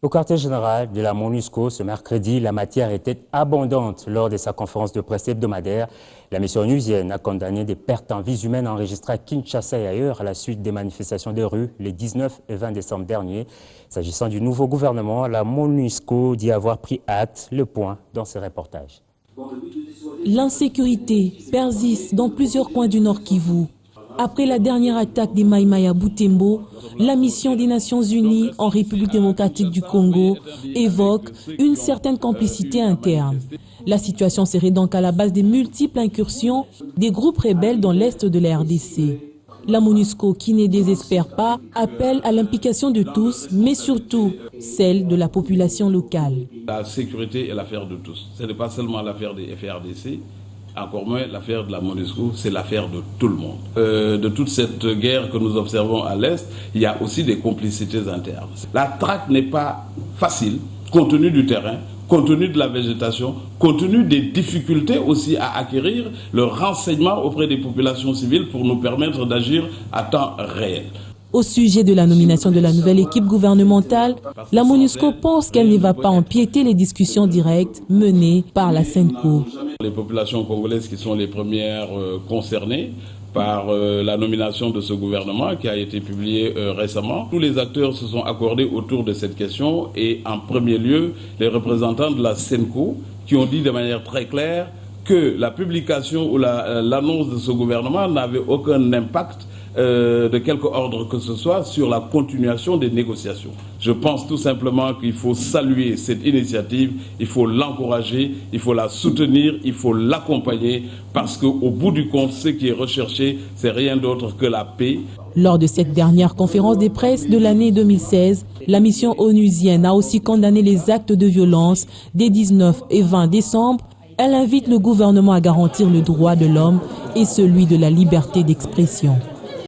Au quartier général de la MONUSCO, ce mercredi, la matière était abondante lors de sa conférence de presse hebdomadaire. La mission onusienne a condamné des pertes en vies humaines enregistrées à Kinshasa et ailleurs à la suite des manifestations de rue les 19 et 20 décembre dernier. S'agissant du nouveau gouvernement, la MONUSCO dit avoir pris acte. Le point dans ce reportage. L'insécurité persiste dans plusieurs coins du Nord Kivu. Après la dernière attaque des Maïmaï à Butembo, la mission des Nations Unies en République démocratique du Congo évoque une certaine complicité interne. La situation serait donc à la base des multiples incursions des groupes rebelles dans l'est de la RDC. La MONUSCO, qui ne désespère pas, appelle à l'implication de tous, mais surtout celle de la population locale. La sécurité est l'affaire de tous. Ce n'est pas seulement l'affaire des FRDC. Encore moins l'affaire de la MONUSCO, c'est l'affaire de tout le monde. De toute cette guerre que nous observons à l'Est, il y a aussi des complicités internes. La traque n'est pas facile, compte tenu du terrain, compte tenu de la végétation, compte tenu des difficultés aussi à acquérir le renseignement auprès des populations civiles pour nous permettre d'agir à temps réel. Au sujet de la nomination de la nouvelle équipe gouvernementale, la MONUSCO pense qu'elle ne va pas empiéter les discussions directes menées par la SENCO. Les populations congolaises qui sont les premières concernées par la nomination de ce gouvernement qui a été publié récemment. Tous les acteurs se sont accordés autour de cette question et en premier lieu, les représentants de la SENCO qui ont dit de manière très claire que la publication ou l'annonce de ce gouvernement n'avait aucun impact de quelque ordre que ce soit sur la continuation des négociations. Je pense tout simplement qu'il faut saluer cette initiative, il faut l'encourager, il faut la soutenir, il faut l'accompagner parce qu'au bout du compte, ce qui est recherché, c'est rien d'autre que la paix. Lors de cette dernière conférence de presse de l'année 2016, la mission onusienne a aussi condamné les actes de violence des 19 et 20 décembre. Elle invite le gouvernement à garantir le droit de l'homme et celui de la liberté d'expression.